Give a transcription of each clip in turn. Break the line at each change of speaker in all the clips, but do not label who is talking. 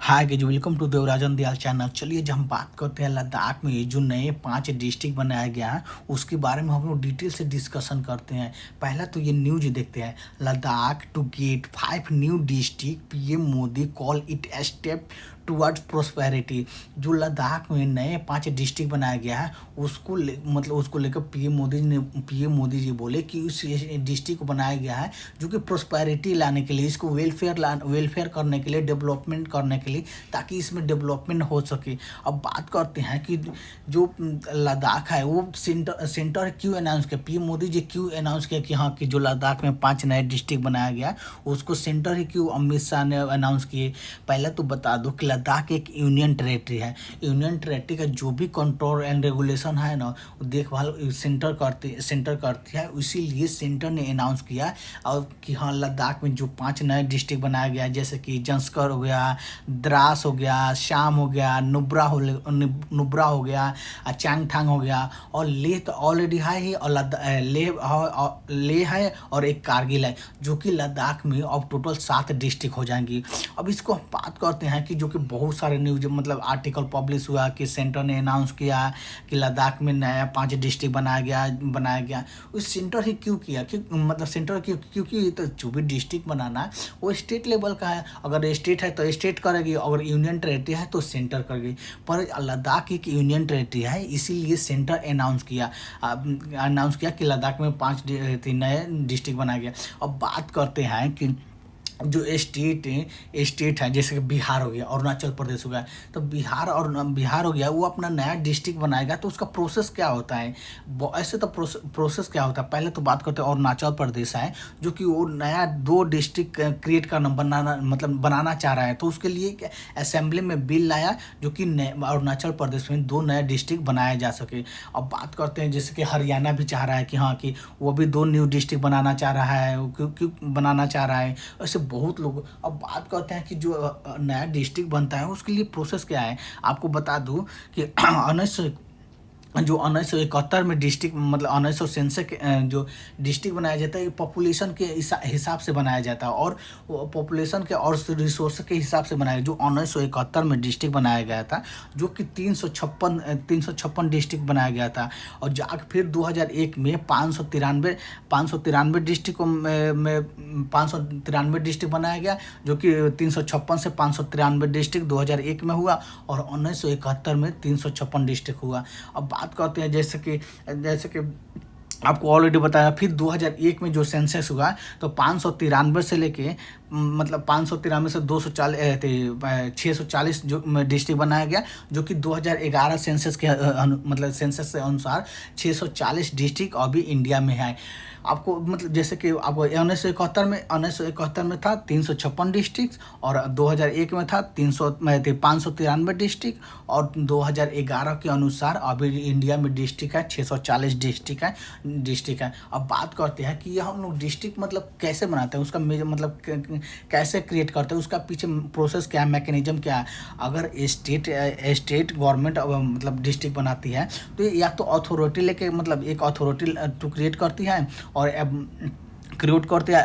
Hi guys, welcome to Devarajan Dayal channel. चलिए जब हम बात करते हैं लद्दाख में जो नए 5 डिस्ट्रिक्ट बनाया गया है उसके बारे में हम लोग डिटेल से डिस्कशन करते हैं। पहला तो ये न्यूज देखते हैं। Ladakh to get 5 new district, PM Modi call it a step towards prosperity. जो लद्दाख में नए 5 डिस्ट्रिक्ट बनाया गया है उसको लेकर पीएम मोदी जी बोले कि उस डिस्ट्रिक्ट को बनाया गया है जो कि प्रोस्पेरिटी लाने के लिए, इसको वेलफेयर करने के लिए, डेवलपमेंट करने के लिए, ताकि इसमें डेवलपमेंट हो सके। अब बात करते हैं कि जो लद्दाख है वो सेंटर क्यों अनाउंस किया, पीएम मोदी जी क्यों अनाउंस किया कि हाँ कि जो लद्दाख में 5 नए डिस्ट्रिक्ट बनाया गया है उसको सेंटर ही क्यों अमित शाह ने अनाउंस किए। पहले तो बता दो कि लद्दाख एक यूनियन टेरेटरी है। यूनियन टेरेटरी का जो भी कंट्रोल एंड रेगुलेशन है ना, देखभाल सेंटर करती है, इसीलिए सेंटर ने अनाउंस किया और कि हाँ लद्दाख में जो 5 नए डिस्ट्रिक्ट बनाया गया है, जैसे कि जंस्कर हो गया, द्रास हो गया, शाम हो गया, नुब्रा हो गया, चांगथांग हो गया, और लेह तो ऑलरेडी है ही, और लेह है और एक कारगिल है, जो कि लद्दाख में अब टोटल 7 डिस्ट्रिक्ट हो जाएंगी। अब इसको हम बात करते हैं कि जो कि बहुत सारे न्यूज आर्टिकल पब्लिश हुआ कि सेंटर ने अनाउंस किया कि लद्दाख में नया 5 डिस्ट्रिक्ट बनाया गया। उस सेंटर ही क्यों किया कि सेंटर क्योंकि तो जो भी डिस्ट्रिक्ट बनाना है वो स्टेट लेवल का है। अगर स्टेट है तो स्टेट करेगी, अगर यूनियन टेरेटरी है तो सेंटर करेगी। पर लद्दाख एक यूनियन टेरेटरी है, इसीलिए सेंटर अनाउंस किया कि लद्दाख में 5 नए डिस्ट्रिक्ट बनाया गया। अब बात करते हैं कि जो स्टेट है, जैसे कि बिहार हो गया, अरुणाचल प्रदेश हो गया, तो बिहार हो गया, वो अपना नया डिस्ट्रिक्ट बनाएगा तो उसका प्रोसेस क्या होता है। ऐसे तो प्रोसेस क्या होता है, पहले तो बात करते हैं अरुणाचल प्रदेश है जो कि वो नया 2 डिस्ट्रिक्ट क्रिएट करना बनाना चाह रहा है, तो उसके लिए एक असेंबली में बिल लाया जो कि अरुणाचल प्रदेश में 2 नया डिस्ट्रिक्ट बनाया जा सके। अब बात करते हैं जैसे कि हरियाणा भी चाह रहा है कि हाँ कि वो भी 2 न्यू डिस्ट्रिक्ट बनाना चाह रहा है। क्यों बनाना चाह रहा है, ऐसे बहुत लोग। अब बात करते हैं कि जो नया डिस्ट्रिक्ट बनता है उसके लिए प्रोसेस क्या है। आपको बता दूं कि 1971 में डिस्ट्रिक्ट 1900 सेंसस जो डिस्ट्रिक्ट बनाया जाता है, ये पॉपुलेशन के हिसाब से बनाया जाता है, और पॉपुलेशन के और रिसोर्स के हिसाब से बनाया। जो 1971 में डिस्ट्रिक्ट बनाया गया था जो कि 356 डिस्ट्रिक्ट बनाया गया था, और जाकर फिर 2001 में 593 डिस्ट्रिक्ट में 593 डिस्ट्रिक्ट बनाया गया, जो कि 356 से 593 डिस्ट्रिक्ट 2001 में हुआ, और 1971 में 356 डिस्ट्रिक्ट हुआ। अब बात करते हैं जैसे कि आपको ऑलरेडी बताया, फिर 2001 में जो सेंसस हुआ तो 593 से लेके 593 से 640 जो डिस्ट्रिक्ट बनाया गया, जो कि 2011 सेंसस के सेंसस के अनुसार 640 डिस्ट्रिक्ट अभी इंडिया में है। आपको जैसे कि आपको 1971 में था 356 डिस्ट्रिक्ट, और 2001 में था 593 डिस्ट्रिक्ट, और 2011 के अनुसार अभी इंडिया में डिस्ट्रिक्ट है 640 डिस्ट्रिक्ट है। अब बात करते हैं कि यह हम लोग डिस्ट्रिक्ट कैसे बनाते हैं, उसका कैसे क्रिएट करते हैं, उसका पीछे प्रोसेस क्या है, मैकेनिज्म क्या है। अगर स्टेट गवर्नमेंट डिस्ट्रिक्ट बनाती है तो या तो अथॉरिटी लेके एक अथॉरिटी टू क्रिएट करती है, और क्रिएट करते हैं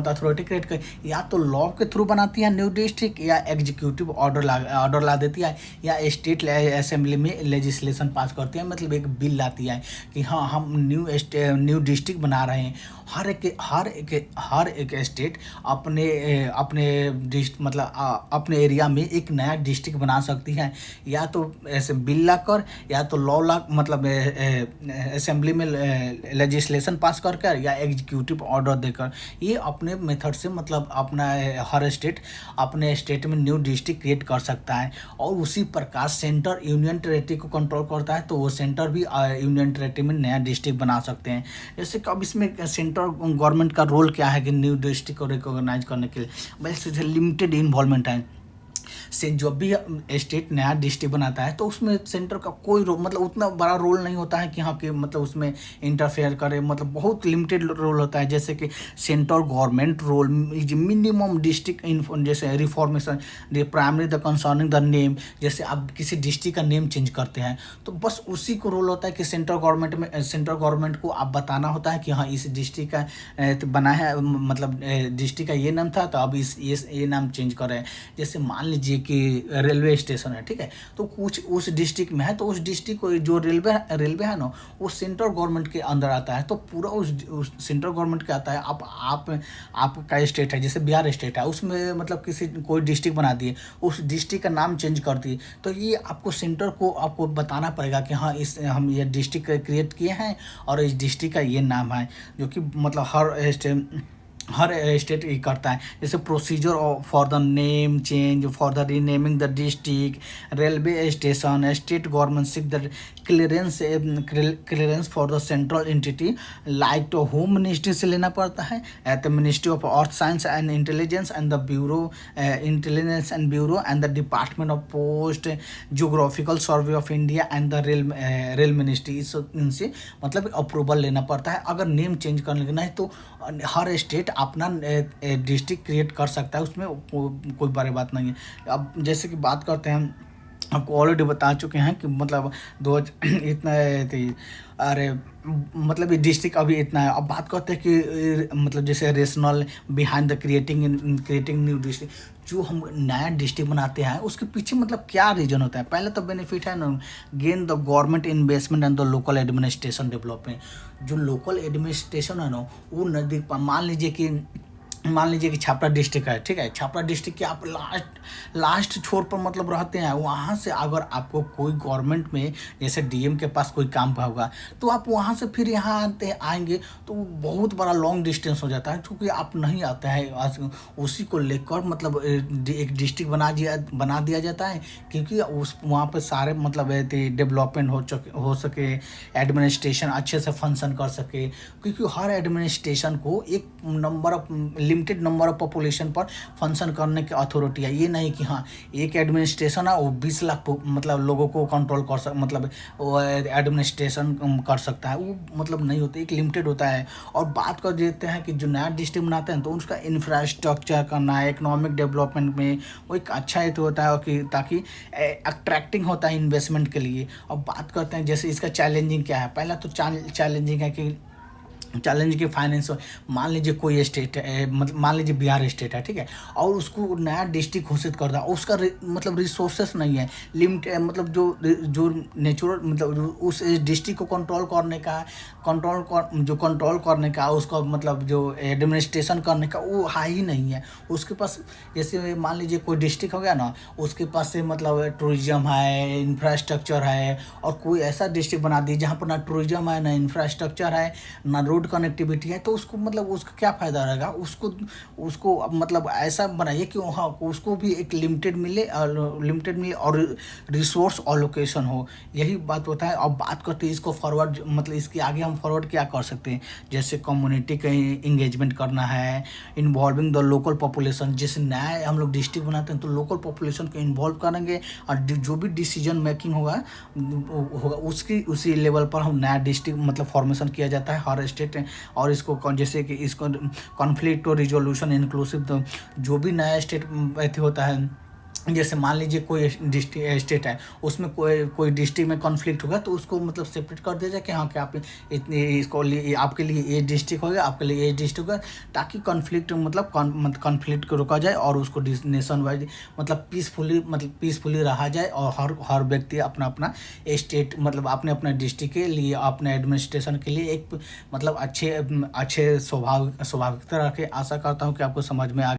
अथॉरिटी क्रिएट कर, या तो लॉ के थ्रू बनाती है न्यू डिस्ट्रिक्ट, या एग्जीक्यूटिव ऑर्डर ला देती है, या स्टेट असेंबली में लेजिस्लेशन पास करती है, एक बिल लाती है कि हाँ हम न्यू डिस्ट्रिक्ट बना रहे हैं। हर एक स्टेट अपने अपने एरिया में एक नया डिस्ट्रिक्ट बना सकती है, या तो ऐसे बिल ला कर, या तो लॉ असेंबली में लेजिस्लेशन पास कर, या एग्जीक्यूटिव ऑर्डर देकर। ये अपने मेथड से अपना हर स्टेट अपने स्टेट में न्यू डिस्ट्रिक्ट क्रिएट कर सकता है, और उसी प्रकार सेंटर यूनियन टेरेटरी को कंट्रोल करता है, तो वो सेंटर भी यूनियन टेरेटरी में नया डिस्ट्रिक्ट बना सकते हैं। जैसे कि अब इसमें सेंटर गवर्नमेंट का रोल क्या है कि न्यू डिस्ट्रिक्ट को रिकॉग्नाइज करने के लिए, बस लिमिटेड इन्वॉल्वमेंट है। से जब भी स्टेट नया डिस्ट्रिक्ट बनाता है तो उसमें सेंटर का कोई उतना बड़ा रोल नहीं होता है कि हाँ कि उसमें इंटरफेयर करे, बहुत लिमिटेड रोल होता है। जैसे कि central government role is minimum district जैसे reformation primary the concerning the name, जैसे आप किसी डिस्ट्रिक्ट का नेम चेंज करते हैं तो बस उसी को रोल होता है कि सेंट्रल गवर्नमेंट को आप बताना होता है कि हाँ इस डिस्ट्रिक्ट का बना है डिस्ट्रिक्ट का ये नाम था तो अब ये नाम चेंज करें। जैसे मान लीजिए कि रेलवे स्टेशन है, ठीक है, तो कुछ उस डिस्ट्रिक्ट में है, तो उस डिस्ट्रिक्ट को जो रेलवे है ना वो सेंट्रल गवर्नमेंट के अंदर आता है, तो पूरा उस सेंट्रल गवर्नमेंट के आता है। अब आपका स्टेट है, जैसे बिहार स्टेट है, उसमें मतलब किसी कोई डिस्ट्रिक्ट बना दिए, उस डिस्ट्रिक्ट का नाम चेंज कर दिए, तो ये आपको सेंटर को आपको बताना पड़ेगा कि हाँ हम ये डिस्ट्रिक्ट क्रिएट किए हैं और इस डिस्ट्रिक्ट का ये नाम है, जो कि मतलब हर स्टेट ये करता है। जैसे procedure for the name change, for the renaming the district, railway station, state government seek the clearance for the central entity, like तो होम मिनिस्ट्री से लेना पड़ता है, at the ministry of earth science and intelligence and the bureau intelligence and bureau and the department of post, geographical survey of India and the rail ministry, इनसे मतलब approval लेना पड़ता है। अगर नेम चेंज करने नहीं तो हर स्टेट अपना डिस्ट्रिक्ट क्रिएट कर सकता है, उसमें कोई बड़ी बात नहीं है। अब जैसे कि बात करते हैं, आपको ऑलरेडी बता चुके हैं कि मतलब दो इतना थी, अरे मतलब ये डिस्ट्रिक्ट अभी इतना है। अब बात करते हैं कि मतलब जैसे rational behind the creating new district, जो हम नया डिस्ट्रिक्ट बनाते हैं उसके पीछे मतलब क्या रीजन होता है। पहले तो बेनिफिट है ना, gain the government investment and the local administration development. जो लोकल एडमिनिस्ट्रेशन है ना वो नज़दीक, मान लीजिए कि छपरा डिस्ट्रिक्ट है, ठीक है, छपरा डिस्ट्रिक्ट के आप लास्ट छोर पर मतलब रहते हैं, वहाँ से अगर आपको कोई गवर्नमेंट में जैसे डीएम के पास कोई काम होगा तो आप वहाँ से फिर यहाँ आएंगे तो बहुत बड़ा लॉन्ग डिस्टेंस हो जाता है, क्योंकि आप नहीं आते हैं। उसी को लेकर मतलब एक डिस्ट्रिक्ट बना दिया जाता है, क्योंकि उस वहाँ पर सारे मतलब डेवलपमेंट हो सके, एडमिनिस्ट्रेशन अच्छे से फंक्शन कर सके, क्योंकि हर एडमिनिस्ट्रेशन को एक लिमिटेड नंबर ऑफ पॉपुलेशन पर फंक्शन करने की अथॉरिटी है। ये नहीं कि हाँ एक एडमिनिस्ट्रेशन है वो 20 लाख मतलब लोगों को कंट्रोल कर मतलब वो एडमिनिस्ट्रेशन कर सकता है, वो मतलब नहीं होता, एक लिमिटेड होता है। और बात कर देते हैं कि जो नया डिस्ट्रिक्ट बनाते हैं तो उसका इंफ्रास्ट्रक्चर करना है, इकोनॉमिक डेवलपमेंट में वो एक अच्छा हेतु होता है कि ताकि अट्रैक्टिंग होता है इन्वेस्टमेंट के लिए। अब बात करते हैं जैसे इसका चैलेंजिंग क्या है। पहला तो चैलेंजिंग है कि चैलेंज के फाइनेंस, मान लीजिए कोई स्टेट है, मतलब मान लीजिए बिहार स्टेट है, ठीक है, और उसको नया डिस्ट्रिक्ट घोषित कर दिया, उसका मतलब रिसोर्सेस नहीं है, लिमिट मतलब जो नेचुरल मतलब उस डिस्ट्रिक्ट को कंट्रोल करने का उसका मतलब जो एडमिनिस्ट्रेशन करने का वो हाई ही नहीं है उसके पास। जैसे मान लीजिए कोई डिस्ट्रिक्ट हो गया ना, उसके पास से मतलब टूरिज्म है, इंफ्रास्ट्रक्चर है, और कोई ऐसा डिस्ट्रिक्ट बना दी जहाँ पर ना टूरिज्म है, ना इंफ्रास्ट्रक्चर है, ना रोड कनेक्टिविटी है, तो उसको मतलब उसका क्या फ़ायदा रहेगा। उसको मतलब ऐसा बनाइए कि हाँ उसको भी एक लिमिटेड मिले और रिसोर्स अलोकेशन हो, यही बात होता है। अब बात करते हैं इसको फॉरवर्ड, मतलब इसके आगे हम फॉरवर्ड क्या कर सकते हैं, जैसे कम्युनिटी का इंगेजमेंट करना है, इन्वॉल्विंग द लोकल पॉपुलेशन। जैसे नया हम लोग डिस्ट्रिक्ट बनाते हैं तो लोकल पॉपुलेशन को इन्वॉल्व करेंगे और जो भी डिसीजन मेकिंग होगा उसी लेवल पर हम नया डिस्ट्रिक्ट मतलब फॉर्मेशन किया जाता है हर स्टेट। और इसको जैसे कि इसको कॉन्फ्लिक्ट और रिजोल्यूशन इंक्लूसिव, जो भी नया स्टेट होता है, जैसे मान लीजिए कोई स्टेट है उसमें कोई डिस्ट्रिक्ट में कॉन्फ्लिक्ट होगा तो उसको मतलब सेपरेट कर दिया जाए कि हाँ कि आप इतने इसको आपके लिए ये डिस्ट्रिक्ट होगा, आपके लिए ये डिस्ट्रिक्ट होगा, ताकि कॉन्फ्लिक्ट मतलब कॉन्फ्लिक्ट को रोका जाए और उसको नेशन वाइज मतलब पीसफुली रहा जाए, और हर व्यक्ति अपना स्टेट मतलब अपने डिस्ट्रिक्ट के लिए, अपने एडमिनिस्ट्रेशन के लिए एक मतलब अच्छे स्वभाविकता रखे। आशा करता हूँ कि आपको समझ में आ